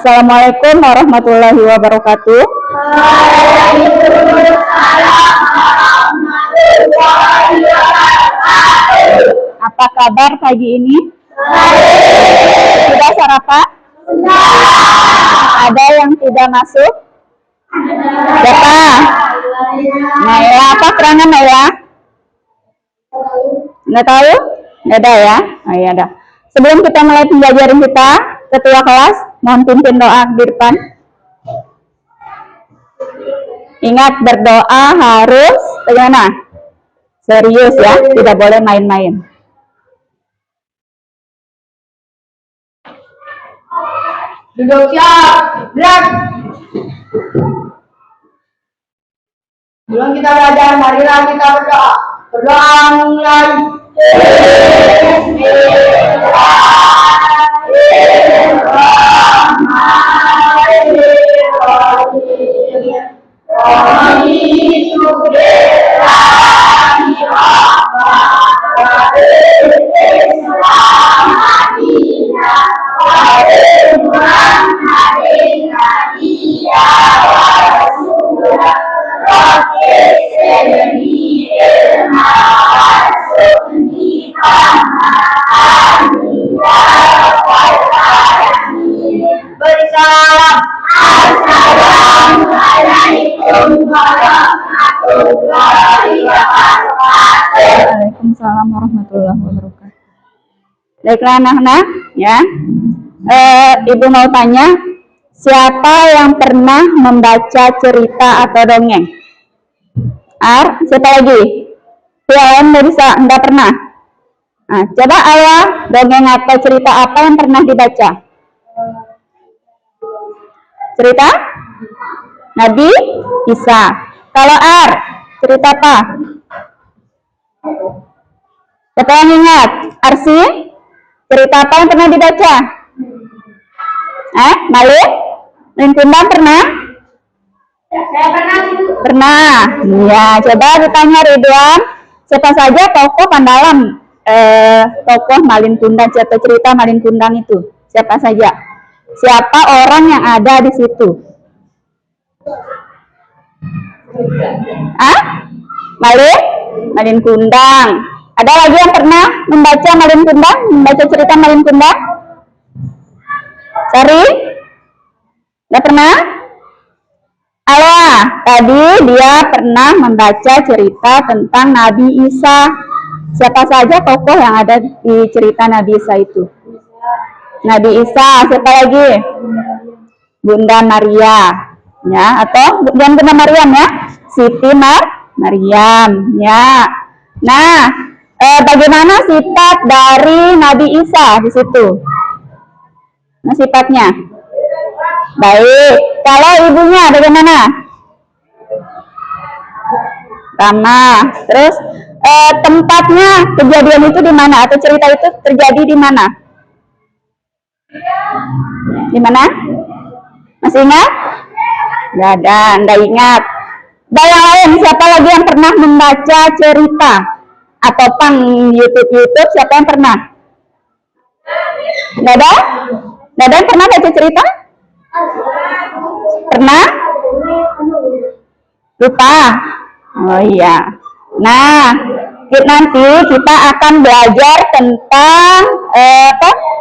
Assalamualaikum warahmatullahi wabarakatuh. Apa kabar pagi ini? Sudah sarapan? Ada yang tidak masuk? Siapa? Naya, apa keterangan Naya? Nggak tahu? Nggak ada ya? Oh iya dah. Sebelum kita mulai pembelajaran kita, ketua kelas mohon pimpin doa di depan. Ingat, berdoa harus bagaimana? Serius ya, tidak boleh main-main. Duduk siap, gerak. Sebelum kita belajar, marilah kita berdoa. Berdoa mulai. Bersalam. Assalamualaikum warahmatullahi wabarakatuh. Waalaikumsalam warahmatullahi wabarakatuh. Baiklah anak-anak, ya. Ibu mau tanya, siapa yang pernah membaca cerita atau dongeng? Siapa lagi? Yang bisa enggak pernah? Nah, coba ayah dongeng atau cerita apa yang pernah dibaca? Cerita Nabi Isa. Kalau cerita apa? Siapa yang ingat? Arsi? Cerita apa yang pernah dibaca? Malik? Kundang pernah? Saya pernah. Pernah. Ya, coba ditanya Ridwan, siapa saja tokoh pandalam tokoh Malin Kundang atau cerita Malin Kundang itu? Siapa saja? Siapa orang yang ada di situ? Malin Kundang. Ada lagi yang pernah membaca Malin Kundang? Membaca cerita Malin Kundang? Sari? Nggak pernah? Tadi dia pernah membaca cerita tentang Nabi Isa. Siapa saja tokoh yang ada di cerita Nabi Isa itu? Nabi Isa. Siapa lagi? Bunda Maria, ya, atau bukan Bunda Maryam ya, Siti Maryam, ya. Nah, bagaimana sifat dari Nabi Isa di situ? Nah, sifatnya baik. Kalau ibunya bagaimana? Ramah. Terus tempatnya kejadian itu di mana atau cerita itu terjadi di mana? Di mana? Masih ingat? Nggak ada, nggak ingat. Yang lain, siapa lagi yang pernah membaca cerita atau YouTube siapa yang pernah? Nggak ada? Nggak ada yang pernah baca cerita? Pernah? Lupa? Oh iya. Nah, nanti kita akan belajar tentang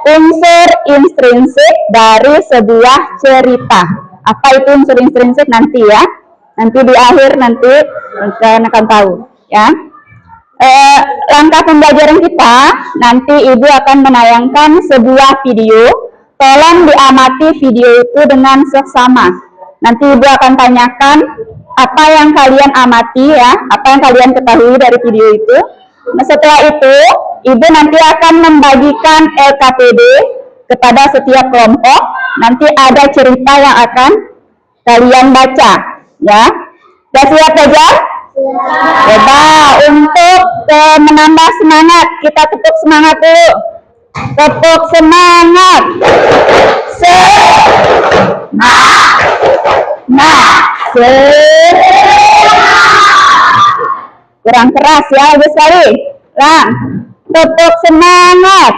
unsur intrinsik dari sebuah cerita. Apa itu unsur intrinsik nanti ya? Nanti di akhir nanti kalian akan tahu ya. Langkah pembelajaran kita, nanti ibu akan menayangkan sebuah video. Tolong diamati video itu dengan seksama. Nanti ibu akan tanyakan apa yang kalian amati ya, apa yang kalian ketahui dari video itu. Nah, setelah itu ibu nanti akan membagikan LKPD kepada setiap kelompok. Nanti ada cerita yang akan kalian baca ya. Sudah siap belajar? Coba untuk menambah semangat, kita tepuk semangat dulu. Tepuk semangat. Kurang keras ya, habis sekali. Tepuk semangat.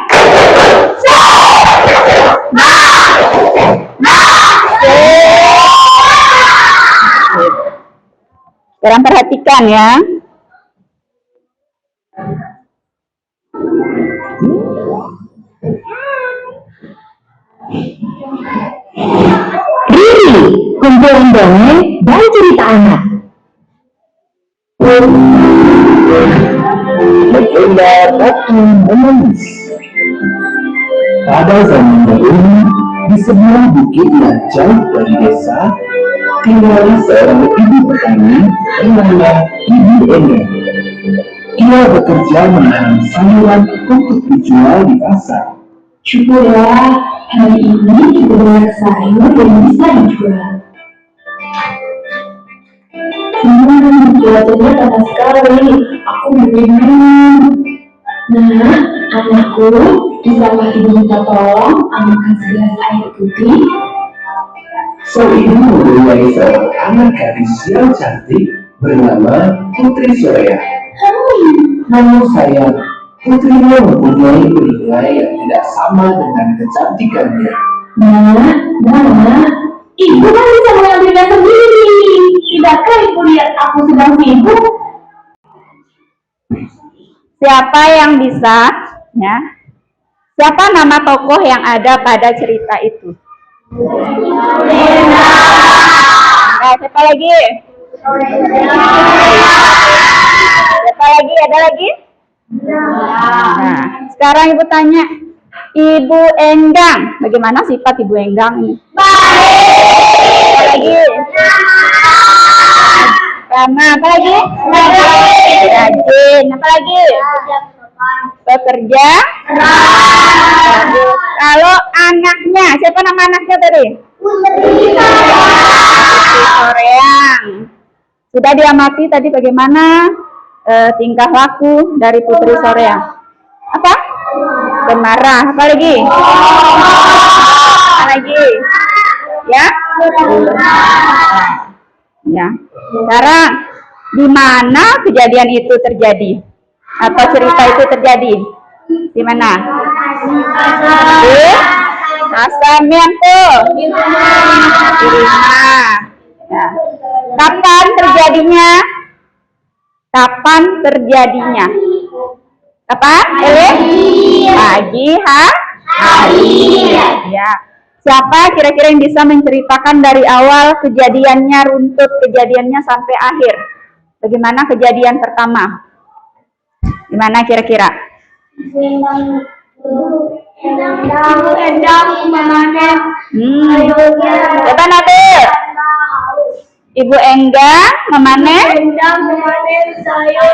Sekarang perhatikan ya. Riri, kumpulan dongeng dan cerita anak. Legenda Ratu Menangis. Pada zaman dahulu, di sebuah bukit yang jauh dari desa, tinggal seorang ibu petani bernama Ibu Endang. Ia bekerja menanam sayuran untuk dijual di pasar. Syukurlah, hari ini kita banyak sayur yang bisa dijual. Cuacanya panas sekali, aku beringung. Nah, anakku, bisakah ibu minta tolong ambilkan segelas air putih? Sang ibu mempunyai seorang anak gadis yang cantik bernama Putri Sorea. Namun sayang, putrinya mempunyai telinga yang tidak sama dengan kecantikannya. Nah, ibu kan bisa mengambilnya sendiri. Tidakkah ibu lihat aku sedang sibuk? Siapa yang bisa? Ya. Siapa nama tokoh yang ada pada cerita itu? Nah, siapa lagi? Siapa lagi? Ada lagi? Nah, sekarang ibu tanya, Ibu Enggang, bagaimana sifat Ibu Enggang ini? Baik. Apa lagi? Ramah. Apa lagi? Rajin. Apa lagi? Bekerja. Bagus. Kalau anaknya, siapa nama anaknya tadi? Putri Soreang. Sudah diamati tadi bagaimana tingkah laku dari Putri Soreang. Apa? Pemarah. Apa lagi? Apa lagi? Ya? Ya. Sekarang di mana kejadian itu terjadi? Atau cerita itu terjadi? Di mana? Di Asamian tuh. Di rumah. Ya. Kapan terjadinya? Kapan terjadinya? Kapan? Pagi hari. Ya. Siapa kira-kira yang bisa menceritakan dari awal kejadiannya, runtut kejadiannya sampai akhir? Bagaimana kejadian pertama? Gimana kira-kira? Ibu Endang memanen Coba Nabi. Ibu Enggang memanen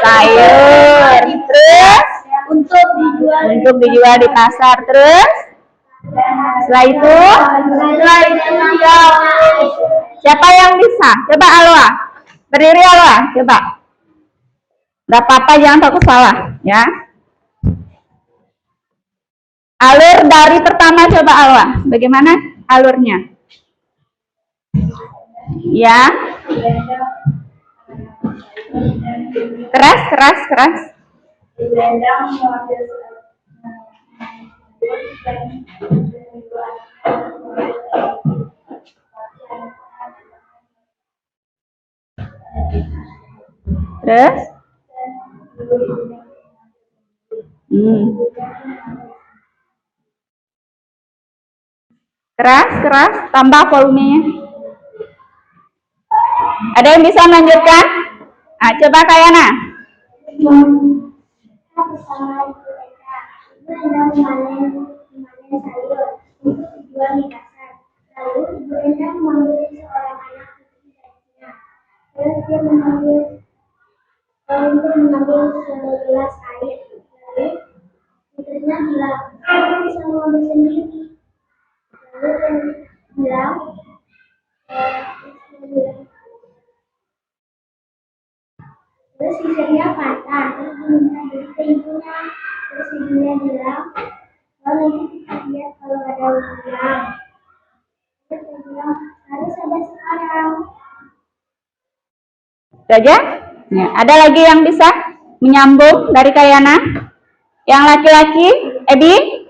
sayur. Terus untuk dijual di pasar. Terus setelah itu siapa yang bisa? Coba Alwa. Berdiri Alwa, coba. Gak apa-apa, jangan takut salah, ya. Alur dari pertama coba Alwa. Bagaimana alurnya? Ya. Keras. Terus? Keras, tambah volumenya. Ada yang bisa melanjutkan? Nah, coba Kayana. Lalu Ibu Endang memanggil seorang anak putrinya. Terus dia memanggil untuk mengambil segelas air. Lalu putrinya bilang, "Aku bisa mengambil sendiri." Lalu dia bilang, terus istrinya patah, terus diminta duit ke ibunya. Terus ibunya bilang, "Oh, nanti kita lihat kalau ada uang." Terus dia bilang, "Harus ada sekarang." Saja? Ya, ada lagi yang bisa menyambung dari Kayana? Yang laki-laki, Ebi?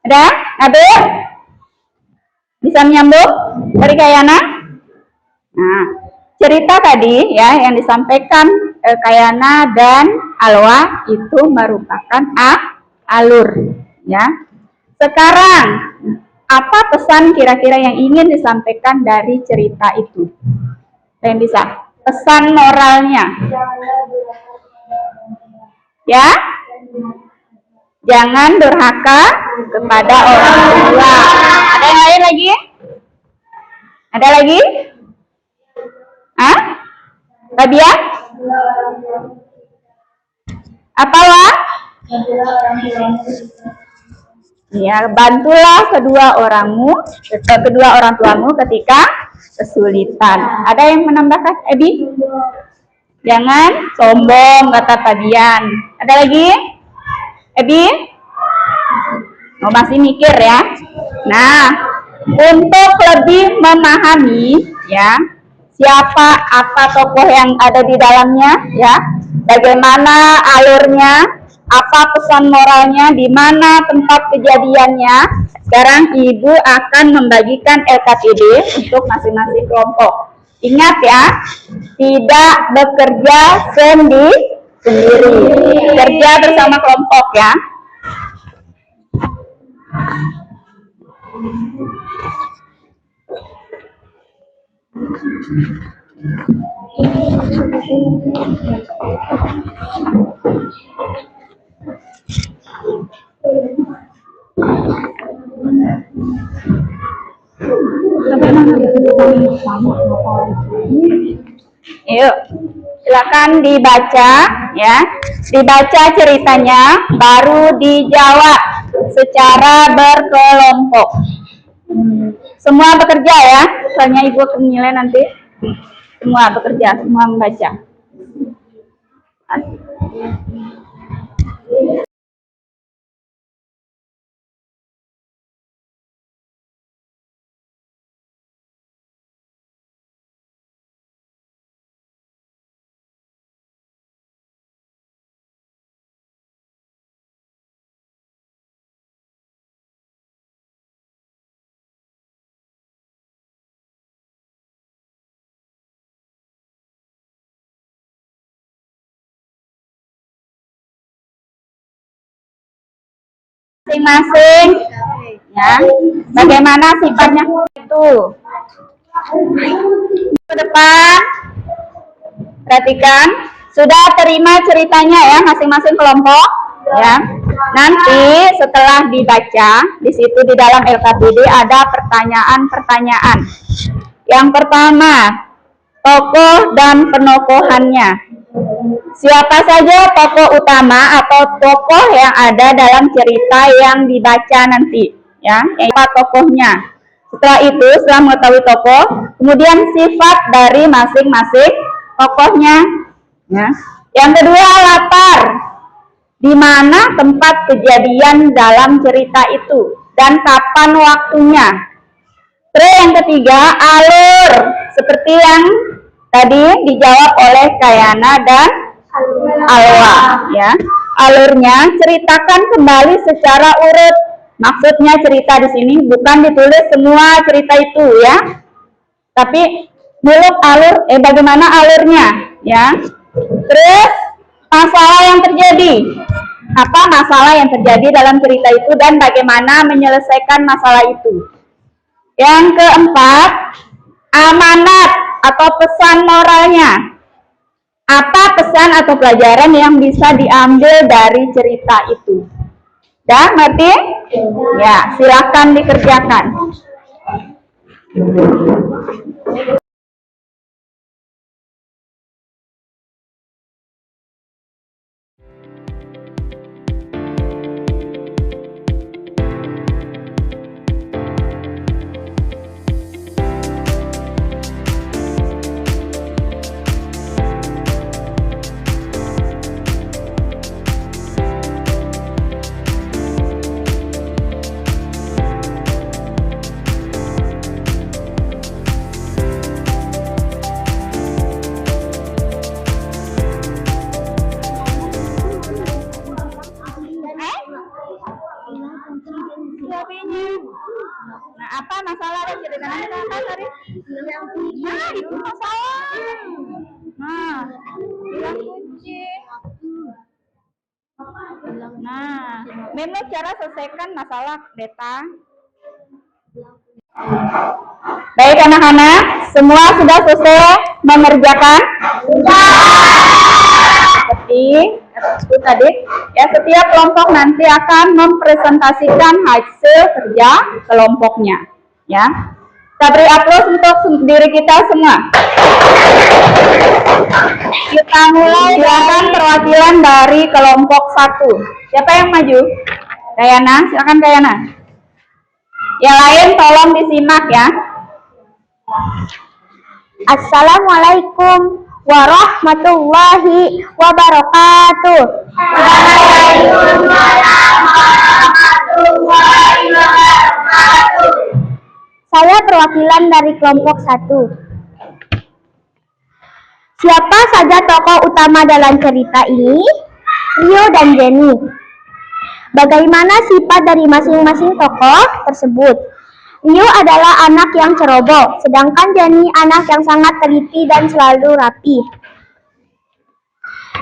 Ada? Nabi? Bisa menyambung dari Kayana? Nah, cerita tadi ya yang disampaikan Kayana dan Alwa itu merupakan alur ya. Sekarang apa pesan kira-kira yang ingin disampaikan dari cerita itu? Yang bisa pesan moralnya ya, jangan durhaka kepada orang tua. Ada yang lain lagi? Ada lagi? Rabia? Apa Wak? Ya, bantulah kedua orang tuamu ketika kesulitan. Ada yang menambahkan, Ebi? Jangan sombong, kata Fabian. Ada lagi? Ebi? Oh, masih mikir ya. Nah, untuk lebih memahami ya, siapa apa tokoh yang ada di dalamnya ya, bagaimana alurnya, apa pesan moralnya, di mana tempat kejadiannya. Sekarang Ibu akan membagikan LKPD untuk masing-masing kelompok. Ingat ya, tidak bekerja sendiri, kerja bersama kelompok ya. Yuk, silakan dibaca ya. Dibaca ceritanya, baru dijawab secara berkelompok. Semua bekerja ya, soalnya Ibu akan nilai nanti. Semua bekerja, semua membaca. Masing-masing ya, bagaimana sifatnya itu. Ke depan, perhatikan, sudah terima ceritanya ya masing-masing kelompok ya. Nanti setelah dibaca, di situ di dalam LKPD ada pertanyaan-pertanyaan. Yang pertama, tokoh dan penokohannya. Siapa saja tokoh utama atau tokoh yang ada dalam cerita yang dibaca nanti ya, apa tokohnya. Setelah itu, setelah mengetahui tokoh, kemudian sifat dari masing-masing tokohnya ya. Yang kedua, latar, di mana tempat kejadian dalam cerita itu dan kapan waktunya. Terus yang ketiga, alur, seperti yang tadi dijawab oleh Kayana dan Alwa ya. Alurnya ceritakan kembali secara urut. Maksudnya cerita di sini bukan ditulis semua cerita itu ya, tapi muluk alur, bagaimana alurnya ya. Terus masalah yang terjadi, apa masalah yang terjadi dalam cerita itu dan bagaimana menyelesaikan masalah itu. Yang keempat, amanat atau pesan moralnya. Apa pesan atau pelajaran yang bisa diambil dari cerita itu? Dah, ngerti? Ya, silakan dikerjakan. Nah, apa masalah yang ceritakan kita apa tadi? Nah, itu masalah. Nah, bilang kunci. Nah, Memo cara selesaikan masalah data. Baik anak-anak, semua sudah selesai mengerjakan? Seperti itu tadi, ya setiap kelompok nanti akan mempresentasikan hasil kerja kelompoknya, ya. Kita beri aplaus untuk diri kita semua. Kita mulai dengan perwakilan dari kelompok 1. Siapa yang maju? Dayana, silakan Dayana. Yang lain tolong disimak ya. Assalamualaikum warahmatullahi wabarakatuh. Waalaikumsalam warahmatullahi wabarakatuh. Saya perwakilan dari kelompok 1. Siapa saja tokoh utama dalam cerita ini? Rio dan Jenny. Bagaimana sifat dari masing-masing tokoh tersebut? Rio adalah anak yang ceroboh, sedangkan Jenny anak yang sangat teliti dan selalu rapi.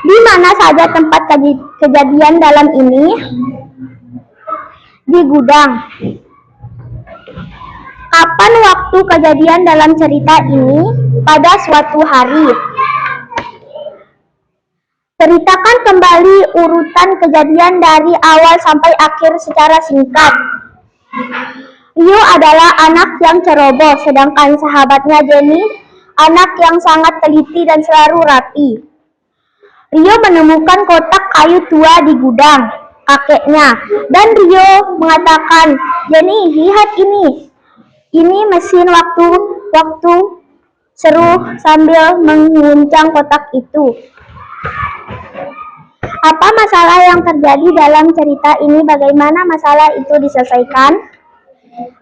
Di mana saja tempat kejadian dalam ini? Di gudang. Kapan waktu kejadian dalam cerita ini? Pada suatu hari. Ceritakan kembali urutan kejadian dari awal sampai akhir secara singkat. Rio adalah anak yang ceroboh, sedangkan sahabatnya Jenny anak yang sangat teliti dan selalu rapi. Rio menemukan kotak kayu tua di gudang kakeknya, dan Rio mengatakan, "Jenny, lihat ini. Ini mesin waktu seru sambil menguncang kotak itu." Apa masalah yang terjadi dalam cerita ini? Bagaimana masalah itu diselesaikan?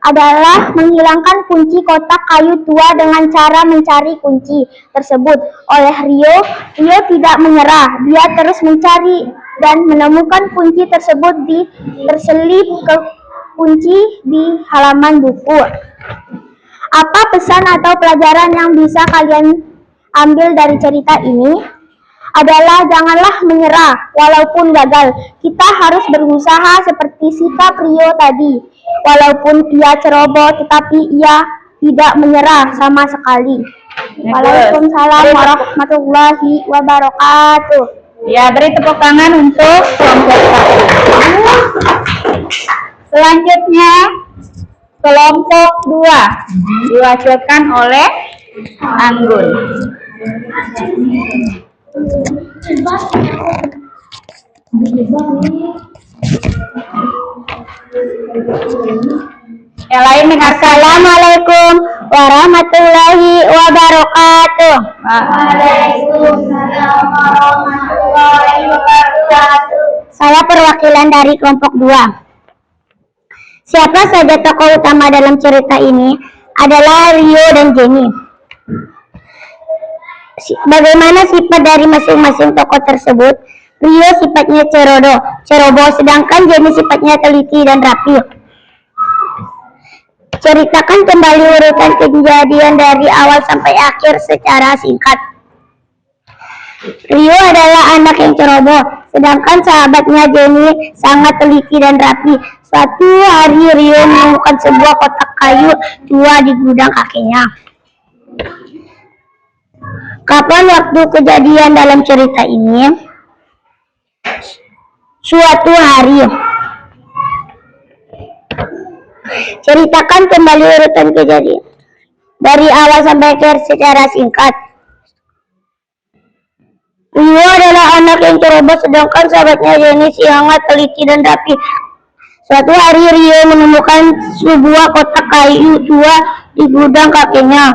Adalah menghilangkan kunci kotak kayu tua dengan cara mencari kunci tersebut oleh Rio. Rio tidak menyerah, dia terus mencari dan menemukan kunci tersebut terselip ke kunci di halaman buku. Apa pesan atau pelajaran yang bisa kalian ambil dari cerita ini? Adalah janganlah menyerah walaupun gagal. Kita harus berusaha seperti sikap Rio tadi. Walaupun ia ceroboh, tetapi ia tidak menyerah sama sekali. Waalaikumsalam warahmatullahi wabarakatuh. Ya, beri tepuk tangan untuk kelompok 1. Selanjutnya kelompok 2 diwakilkan oleh Anggun. Yang lain dengar. Assalamualaikum warahmatullahi wabarakatuh. Waalaikumsalam warahmatullahi wabarakatuh. Saya perwakilan dari kelompok 2. Siapa saja tokoh utama dalam cerita ini? Adalah Rio dan Jenny. Bagaimana sifat dari masing-masing tokoh tersebut? Rio sifatnya ceroboh, sedangkan Jenny sifatnya teliti dan rapi. Ceritakan kembali urutan kejadian dari awal sampai akhir secara singkat. Rio adalah anak yang ceroboh, sedangkan sahabatnya Jenny sangat teliti dan rapi. Suatu hari Rio menemukan sebuah kotak kayu tua di gudang kakeknya. Kapan waktu kejadian dalam cerita ini? Suatu hari. Ceritakan kembali urutan kejadian dari awal sampai akhir secara singkat. Rio adalah anak yang ceroboh, sedangkan sahabatnya Jenny sangat teliti dan rapi. Suatu hari Rio menemukan sebuah kotak kayu tua di gudang kakeknya.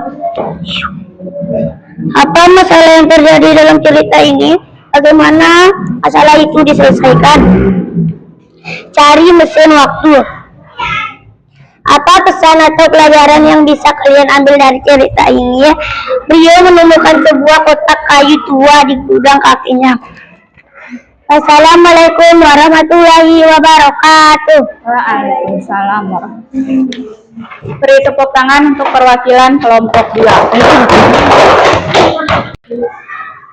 Apa masalah yang terjadi dalam cerita ini? Bagaimana masalah itu diselesaikan? Cari mesin waktu. Apa pesan atau pelajaran yang bisa kalian ambil dari cerita ini? Rio menemukan sebuah kotak kayu tua di gudang kakeknya. Assalamualaikum warahmatullahi wabarakatuh. Waalaikumsalam warahmatullahi wabarakatuh. Beri tepuk tangan untuk perwakilan kelompok 2.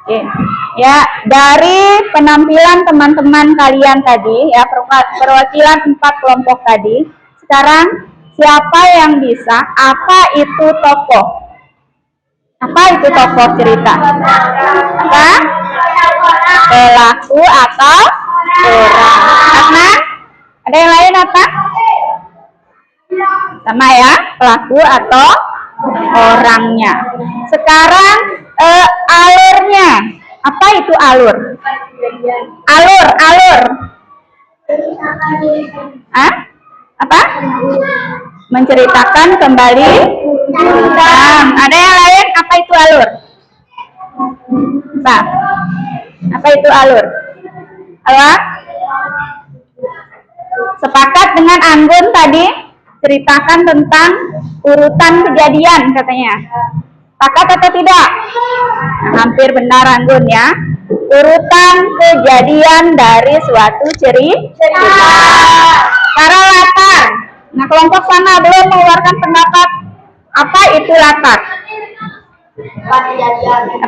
Oke. Ya, dari penampilan teman-teman kalian tadi, ya, perwakilan 4 kelompok tadi. Sekarang siapa yang bisa? Apa itu tokoh? Apa itu tokoh cerita? Apa? Pelaku atau orang? Karena ada yang lain apa? Sama ya, pelaku atau orangnya. Sekarang alurnya. Apa itu alur? Alur. Hah? Apa? Menceritakan kembali. Ada yang lain? Apa itu alur? Apa itu alur? Apa? Sepakat dengan Anggun tadi, ceritakan tentang urutan kejadian katanya. Sepakat atau tidak? Nah, hampir benar Anggun ya. Urutan kejadian dari suatu cerita. Cara latar. Nah, kelompok sana belum mengeluarkan pendapat. Apa itu latar?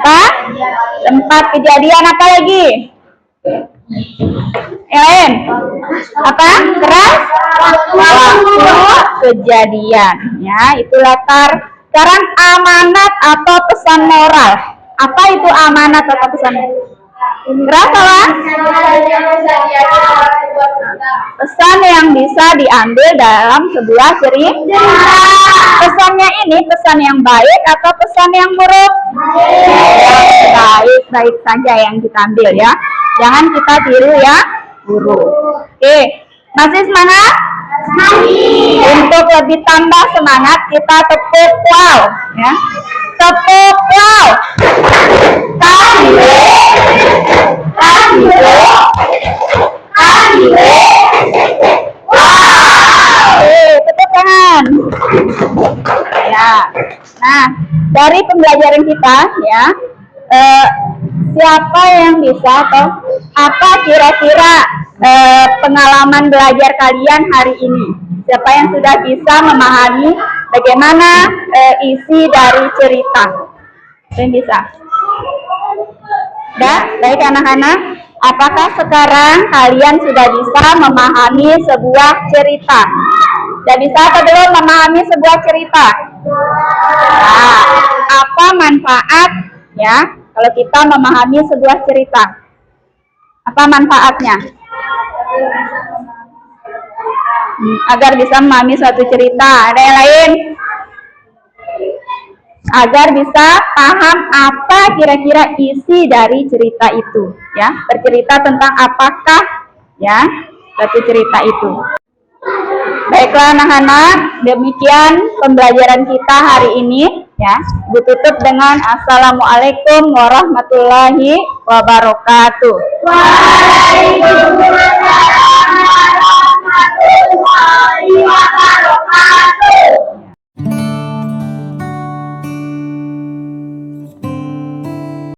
Apa? Tempat kejadian apa lagi? Lain? Apa? Keras? Waktu kejadian. Ya, itu latar. Sekarang amanat atau pesan moral. Apa itu amanat atau pesan moral? Keras apa? Pesan yang bisa diambil dalam sebuah cerita. Pesannya ini pesan yang baik atau pesan yang buruk? Baik saja yang kita ambil ya. Jangan kita tiru ya, buruk. Oke, masih semangat? Untuk lebih tambah semangat kita tepuk wow ya. Tepuk wow. Tepuk tangan. Ya. Nah, dari pembelajaran kita ya, siapa yang bisa atau apa kira-kira pengalaman belajar kalian hari ini? Siapa yang sudah bisa memahami bagaimana isi dari cerita? Yang bisa? Sudah? Baik anak-anak, apakah sekarang kalian sudah bisa memahami sebuah cerita? Sudah bisa atau belum memahami sebuah cerita? Nah, apa manfaat ya kalau kita memahami sebuah cerita? Apa manfaatnya? Agar bisa memahami suatu cerita. Ada yang lain? Agar bisa paham apa kira-kira isi dari cerita itu, ya. Bercerita tentang apakah ya suatu cerita itu. Baiklah anak-anak, demikian pembelajaran kita hari ini ya. Ditutup dengan Assalamualaikum warahmatullahi wabarakatuh. Waalaikumsalam.